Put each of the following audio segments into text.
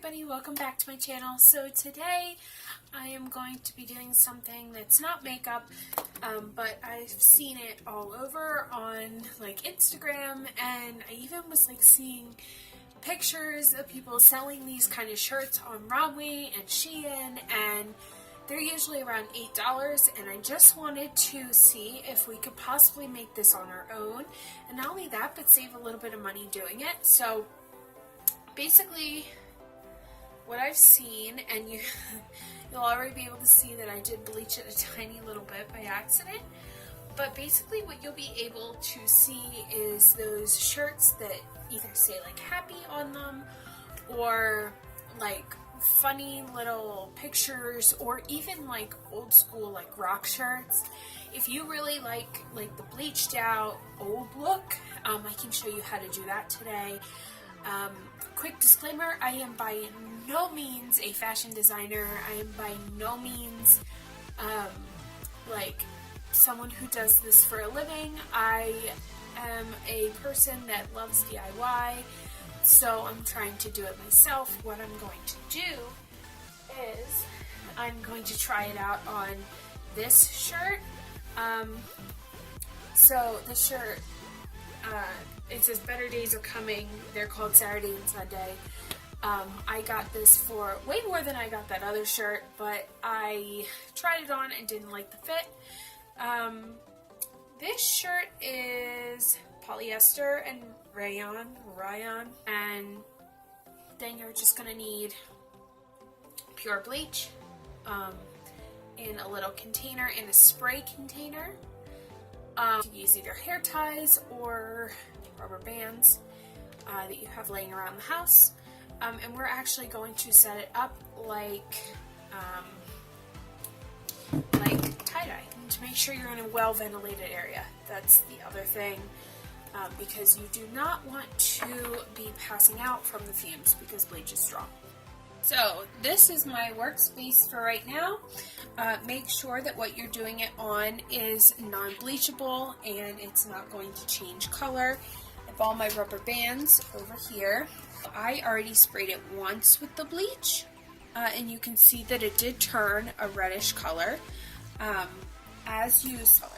everybody, welcome back to my channel. So today I am going to be doing something that's not makeup, but I've seen it all over on like Instagram, and I even was like seeing pictures of people selling these kind of shirts on Runway and Shein, and they're usually around $8, and I just wanted to see if we could possibly make this on our own, and not only that, but save a little bit of money doing it. So basically what I've seen, and you'll already be able to see that I did bleach it a tiny little bit by accident, but basically what you'll be able to see is those shirts that either say like happy on them, or like funny little pictures, or even like old school like rock shirts. If you really like the bleached out old look, I can show you how to do that today. Quick disclaimer, I am by no means a fashion designer. I am by no means like someone who does this for a living. I am a person that loves DIY, so I'm trying to do it myself. What I'm going to do is I'm going to try it out on this shirt. So the shirt, it says Better Days Are Coming. They're called Saturday and Sunday. I got this for way more than I got that other shirt, but I tried it on and didn't like the fit. This shirt is polyester and rayon, and then you're just going to need pure bleach in a little container, in a spray container. You can use either hair ties or rubber bands that you have laying around the house, and we're actually going to set it up like tie-dye to make sure you're in a well-ventilated area. That's the other thing, because you do not want to be passing out from the fumes because bleach is strong. So this is my workspace for right now. Make sure that what you're doing it on is non-bleachable and it's not going to change color. I have all my rubber bands over here. I already sprayed it once with the bleach, and you can see that it did turn a reddish color as used color,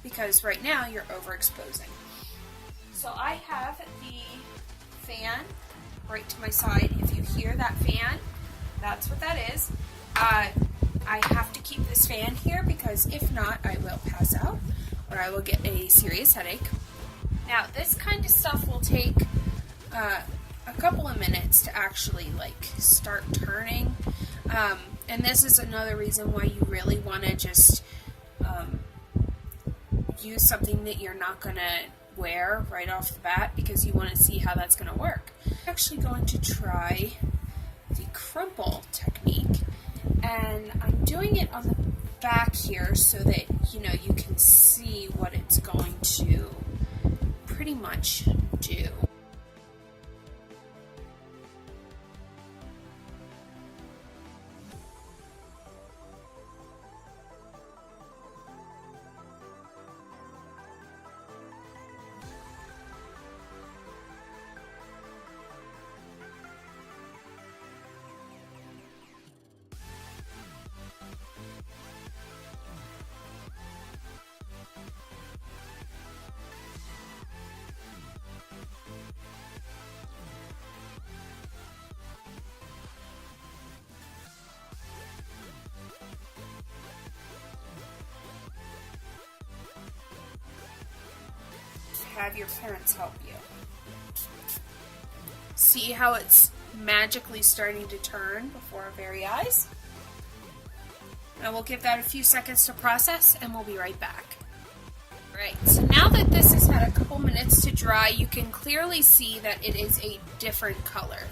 because right now you're overexposing. So I have the fan right to my side. If you hear that fan, that's what that is. I have to keep this fan here because if not, I will pass out or I will get a serious headache. Now, this kind of stuff will take a couple of minutes to actually like start turning, and this is another reason why you really want to just use something that you're not going to wear right off the bat, because you want to see how that's going to work. I'm actually going to try the crumple technique, and I'm doing it on the back here so that you can see what it's going to pretty much do. Have your parents help you. See how it's magically starting to turn before our very eyes? Now we'll give that a few seconds to process and we'll be right back. Right, so now that this has had a couple minutes to dry, you can clearly see that it is a different color.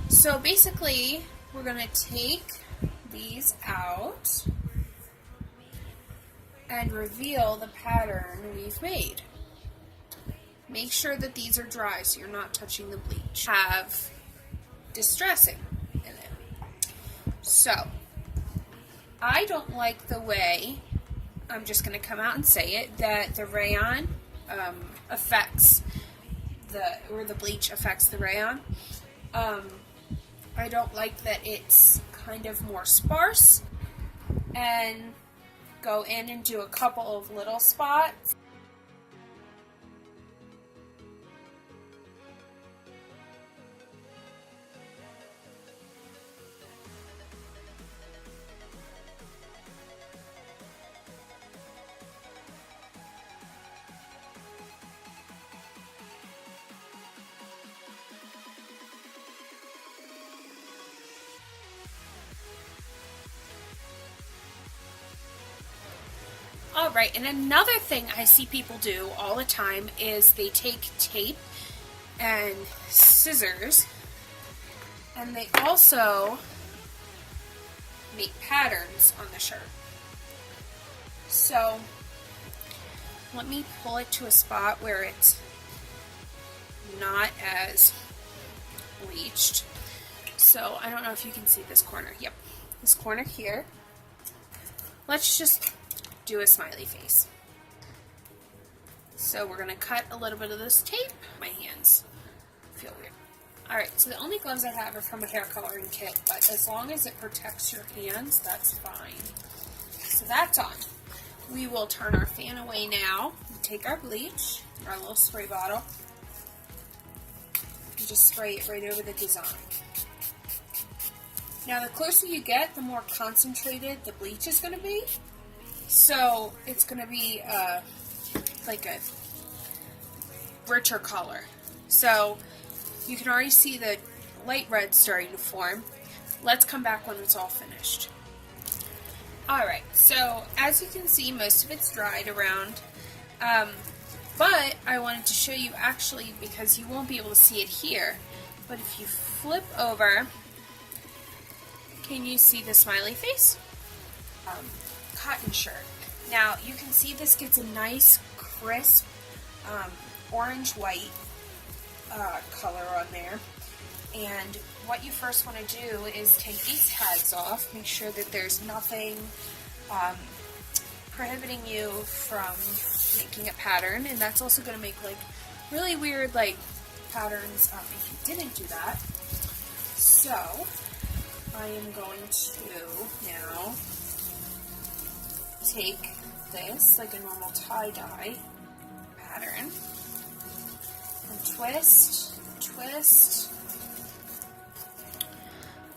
So basically, we're going to take these out and reveal the pattern we've made. Make sure that these are dry so you're not touching the bleach. Have distressing in it. So, I don't like the way, I'm just going to come out and say it, that the rayon affects the bleach affects the rayon. I don't like that it's kind of more sparse, and go in and do a couple of little spots. Alright, and another thing I see people do all the time is they take tape and scissors, and they also make patterns on the shirt. So let me pull it to a spot where it's not as bleached. So I don't know if you can see this corner. Yep, this corner here. Let's just do a smiley face. So we're going to cut a little bit of this tape. My hands feel weird. Alright, so the only gloves I have are from a hair coloring kit, but as long as it protects your hands, that's fine. So that's on. We will turn our fan away now, take our bleach, our little spray bottle, and just spray it right over the design. Now the closer you get, the more concentrated the bleach is going to be. So it's going to be like a richer color. So you can already see the light red starting to form. Let's come back when it's all finished. Alright, so as you can see, most of it's dried around. But I wanted to show you actually, because you won't be able to see it here, but if you flip over, can you see the smiley face? Cotton shirt. Now you can see this gets a nice crisp orange-white color on there, and what you first want to do is take these tags off, make sure that there's nothing prohibiting you from making a pattern, and that's also going to make like really weird like patterns if you didn't do that. So I am going to now take this like a normal tie-dye pattern and twist, twist,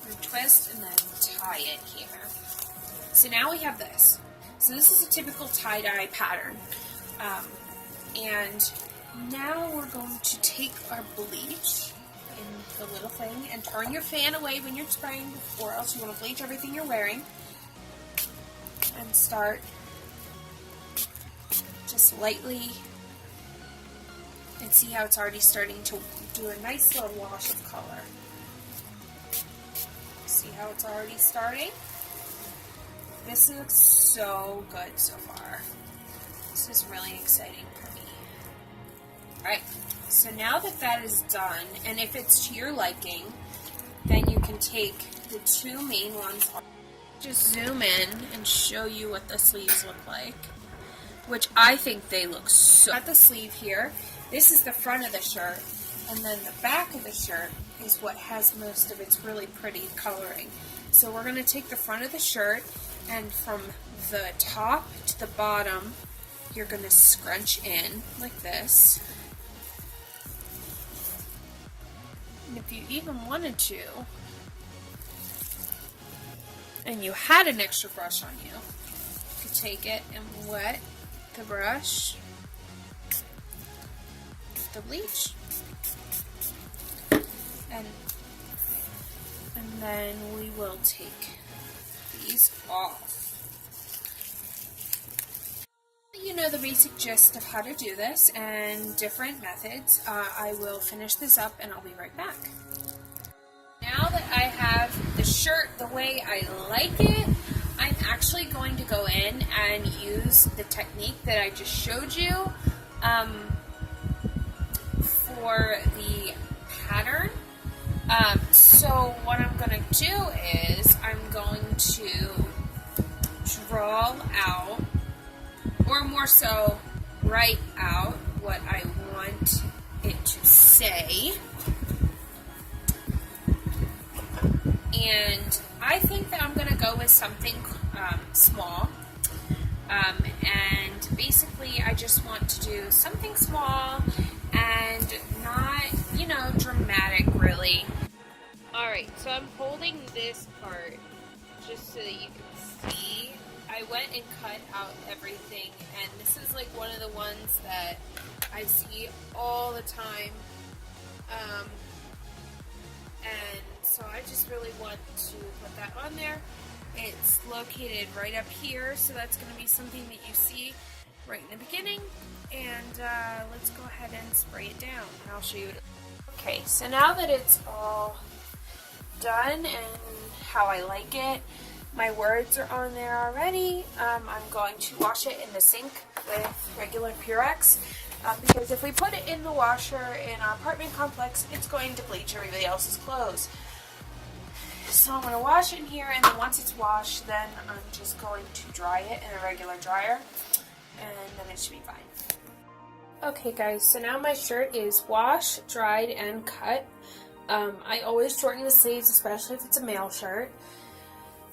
and twist, and then tie it here. So now we have this. So this is a typical tie-dye pattern. And now we're going to take our bleach in the little thing and turn your fan away when you're spraying, or else you want to bleach everything you're wearing. And start just lightly, and see how it's already starting to do a nice little wash of color. See how it's already starting? This looks so good so far. This is really exciting for me. Alright, so now that that is done, and if it's to your liking, then you can take the two main ones off. Just zoom in and show you what the sleeves look like, which I think they look so. At the sleeve here, this is the front of the shirt, and then the back of the shirt is what has most of its really pretty coloring. So we're going to take the front of the shirt, and from the top to the bottom, you're going to scrunch in like this. And if you even wanted to, and you had an extra brush on you, you could take it and wet the brush with the bleach. And then we will take these off. You know the basic gist of how to do this and different methods. I will finish this up and I'll be right back. Now that I have the shirt the way I like it, I'm actually going to go in and use the technique that I just showed you for the pattern. So what I'm going to do is I'm going to draw out, or more so write out, what I want it to say. and I think that I'm going to go with something small. And basically I just want to do something small and not, you know, dramatic really. Alright, so I'm holding this part just so that you can see. I went and cut out everything, and this is like one of the ones that I see all the time. And so I just really want to put that on there. It's located right up here, so that's going to be something that you see right in the beginning. And let's go ahead and spray it down, and I'll show you. Okay, so now that it's all done and how I like it, my words are on there already. I'm going to wash it in the sink with regular Purex. Because if we put it in the washer in our apartment complex, it's going to bleach everybody else's clothes. So I'm going to wash it in here, and then once it's washed, then I'm just going to dry it in a regular dryer, and then it should be fine. Okay guys, so now my shirt is washed, dried, and cut. I always shorten the sleeves, especially if it's a male shirt.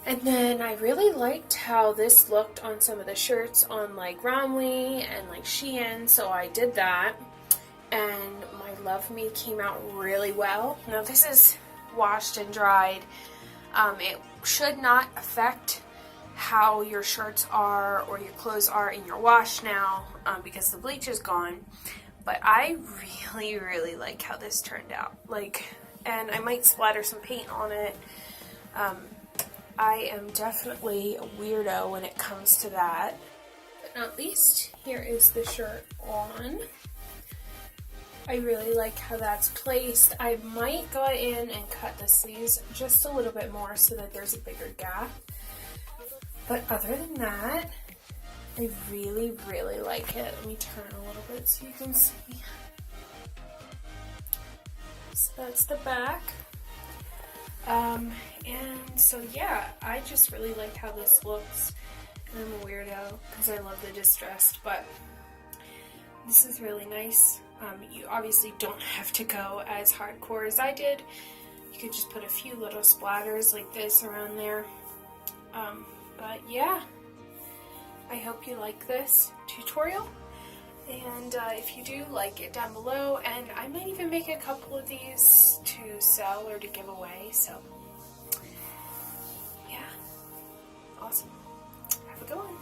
And then I really liked how this looked on some of the shirts on like Romley and like Shein, so I did that. And my Love Me came out really well. Now this is washed and dried. It should not affect how your shirts are or your clothes are in your wash now because the bleach is gone. But I really like how this turned out. And I might splatter some paint on it. I am definitely a weirdo when it comes to that. But not least, here is the shirt on. I really like how that's placed. I might go in and cut the sleeves just a little bit more so that there's a bigger gap. But other than that, I really like it. Let me turn a little bit so you can see. So that's the back. And so yeah, I just really like how this looks. And I'm a weirdo because I love the distressed, but this is really nice. You obviously don't have to go as hardcore as I did. You could just put a few little splatters like this around there. But yeah, I hope you like this tutorial. And if you do, like it down below, and I might even make a couple of these to sell or to give away, so yeah, awesome. Have a good one.